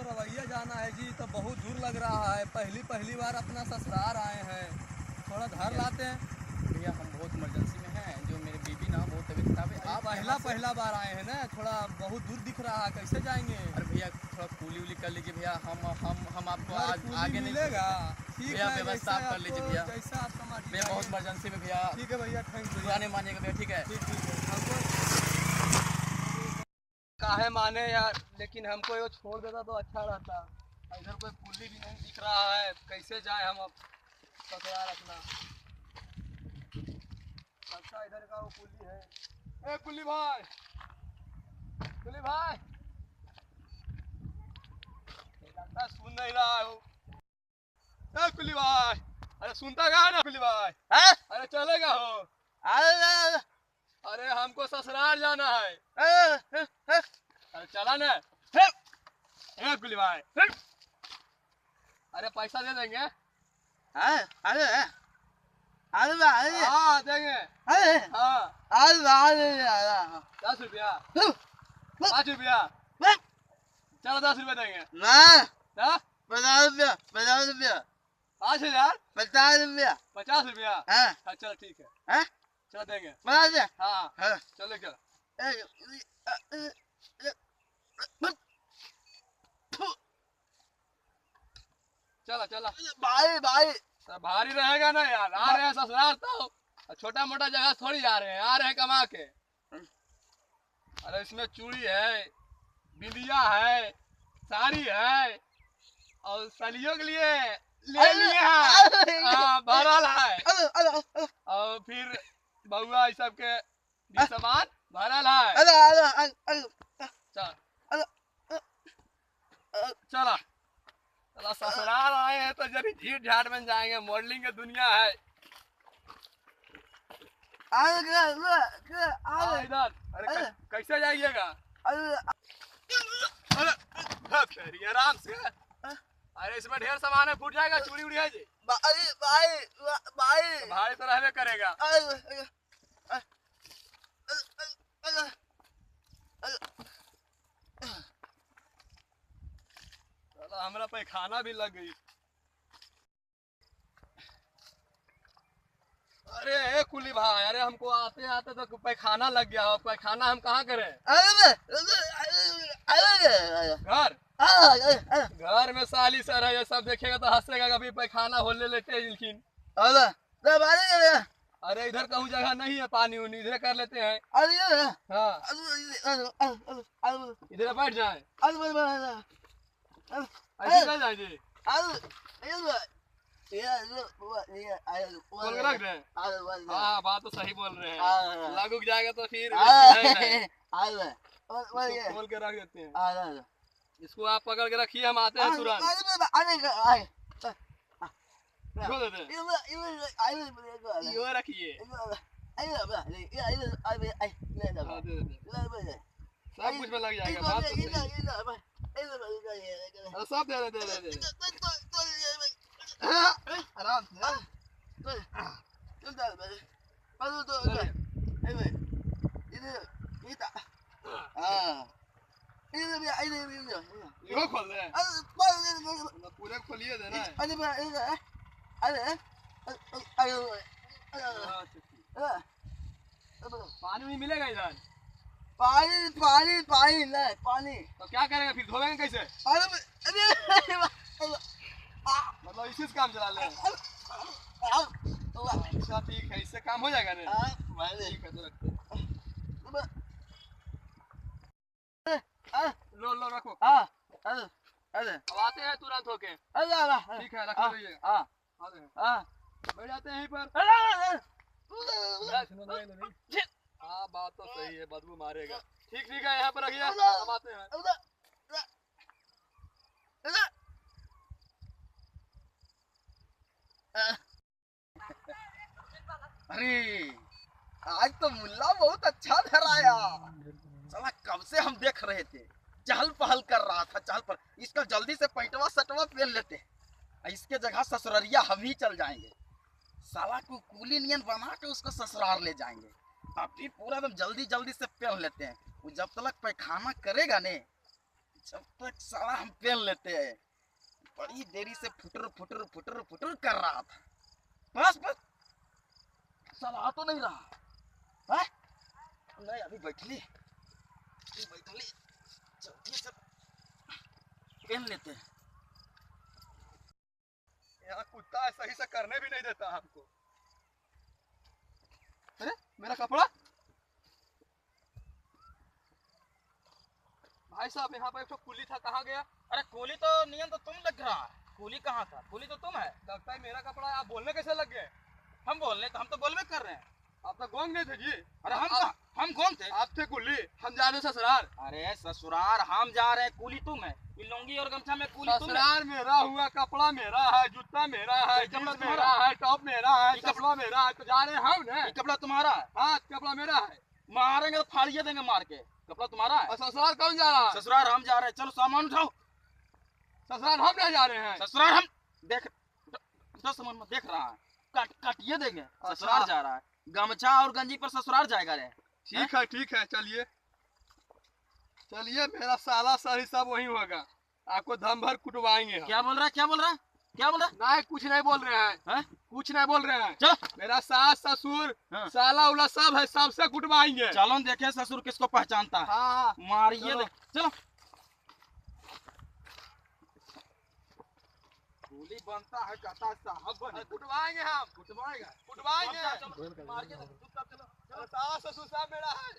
हमको रवैया जाना है जी, तो बहुत दूर लग रहा है। पहली बार अपना ससुराल आए हैं, थोड़ा घर लाते हैं। भैया हम बहुत इमरजेंसी में हैं, जो मेरी बीबी ना बहुत तबीयत खराब है। आप पहला बार आए हैं ना, थोड़ा बहुत दूर दिख रहा है, कैसे जाएंगे? अरे भैया थोड़ा कूली उली कर लीजिए भैया, हम आपको आगे नहीं मिलेगा। ठीक भैया, है, व्यवस्था आप कर लीजिए भैया। जैसा आपका मर्जी भैया है। बहुत इमरजेंसी में भैया। ठीक है भैया, थैंक यू। बुरा नहीं मानिएगा भैया, ठीक है। ठीक है हमको काहे माने यार, लेकिन हमको ये छोड़ देता तो अच्छा रहता। इधर कोई पुली भी नहीं दिख रहा है, कैसे जाए हम अब ससुराल अपना। अच्छा इधर का वो पुली है। ए पुली भाई, लगता सुन नहीं रहा है वो। ए कुली भाई, अरे सुनता कहाँ है ना कुली भाई? अरे चलेगा हो? अरे हमको ससुराल जाना है। अरे चला ना। ए कुली भाई, अरे पैसा दे देंगे। हाँ देंगे। हाँ 10 रुपया, 5 रुपया, चलो 10 रुपया देंगे। हाँ? 5,000, 50 रुपया। हाँ चलो ठीक है, चलो देंगे। हाँ चलो क्या? चलो चलो तो भारी रहेगा ना यार, आ रहे हैं ससुराल तो छोटा मोटा जगह थोड़ी जा रहे हैं, आ रहे हैं कमा के। अरे इसमें चूड़ी है, बिंदिया है, साड़ी है, और सलियों के लिए ले लिए हैं। हाँ भरल है, और फिर बउआ इस सब के भी सामान भरल है। चल चला चला, ससुराल आए हैं तो जरी झीट झाट में जाएंगे, मॉडलिंग की दुनिया है। इधर अरे कैसे जाइएगा? अरे तेरी आराम से। अरे इसमें ढेर सामान है, फूट जाएगा, चूड़ी उड़ी है जी। भाई तो रहबे करेगा। हमरा पैखाना भी लग गई। अरे कुली भाई, अरे हमको आते आते तो पैखाना लग गया हो। पैखाना हम कहाँ करें? घर में साली सर है, ये सब देखेगा तो हंसेगा, कभी पैखाना होने लेते लेकिन। अरे इधर कहूँ जगह नहीं है, पानी उनी इधर कर लेते हैं। हाँ इधर बैठ जाए, ऐसे कर जाए जी, बोल के रख रहे हैं। हाँ बात तो सही बोल रहे हैं, लग उग जाएगा तो फिर खोल के रख देते हैं। इसको आप पकड़ के रखिए, हम आते हैं तुरंत। छोड़ देते हैं, ये रखिए। हाँ दे देते, सब कुछ में लग जाएगा। बात तो सही है। सब दे दे आराम से। इहो खोल दे, पूरे खोलिए देना है। पानी नहीं मिलेगा इधर? पानी तो क्या करेंगे फिर, धोएंगे कैसे? मतलब इसी से काम चला ले। अच्छा ठीक है, इससे काम हो जाएगा ना? ठीक है तो रखते हैं। लो रखो। अब आते हैं तुरंत होके। ठीक है रख लीजिएगा। बैठ जाते हैं यहीं पर। हाँ बात तो सही है, बदबू मारेगा। ठीक है यहाँ पर रखिए, हम आते हैं। अरे आज तो मुल्ला बहुत अच्छा धराया। साला कब से हम देख रहे थे, चहल पहल कर रहा था, चहल पर। इसका जल्दी से पैंटवा सटवा पहन लेते हैं, इसके जगह ससुररिया हम ही चल जाएंगे। साला को कूली नियन बना के उसको ससुराल ले जाएंगे। अभी पूरा एकदम जल्दी से पहन लेते हैं। वो जब तक पैखाना करेगा ने, जब तक साला हम पहन लेते हैं। बड़ी देरी से फुटर फुटर फुटर फुटर कर रहा था। बस बस साला आ तो नहीं रहा है। नहीं अभी बैठली जल्दी से पहन लेते हैं। यहाँ कुत्ता सही से करने भी नहीं देता हमको। अरे मेरा कपड़ा भाई साहब, यहाँ पर एक कुली था, कहाँ गया? अरे कूली तो नियम तो तुम लग रहा है। कूली कहाँ था? कूली तो तुम है। लगता है मेरा कपड़ा है। आप बोलने कैसे लग गए? हम बोलने तो हम तो बोलवे कर रहे हैं। आप तो गोंग नहीं थे जी। अरे हम कौन थे? आप थे कुली, हम जा रहे ससुराल। अरे ससुराल हम जा रहे हैं, कूली तुम है। ये लुंगी और गमछा में कूली तुम है। ससुराल मेरा हुआ, कपड़ा मेरा है, जूता मेरा है, कपड़ा जींस मेरा है, टॉप मेरा है, कपड़ा मेरा है, तो जा रहे हैं हम ना। ये कपड़ा तुम्हारा है? हाँ कपड़ा मेरा है। मारेंगे तो फाड़िए देंगे मार के। कपड़ा तुम्हारा है? और ससुराल कौन जा रहा है? ससुराल हम जा रहे हैं। चलो सामान उठाओ। ससुराल हम नहीं जा रहे हैं। ससुराल हम देख तो सामान में देख रहा है। काटिए देंगे। ससुराल जा रहा है। गमछा और गंजी पर ससुराल जाएगा रे। ठीक है चलिए चलिए, मेरा साला सही सब वही होगा। आपको दम भर कुटवाएंगे हम। क्या बोल रहा है? क्या बोल रहा है? क्या बोल रहा है? नहीं कुछ नहीं बोल रहे हैं, कुछ नहीं बोल रहे हैं। चलो मेरा सास ससुर साला उला सब है, सबसे कुटवाएंगे। चलो देखे ससुर किसको पहचानता है। हाँ मारिए चलो। चलो गोली बनता है, कहता है साहब बने। कुटवाएंगे हम, कुटवाएगा। कुटवाएंगे। चलो मारिए चलो। सास ससुर सब मेरा है।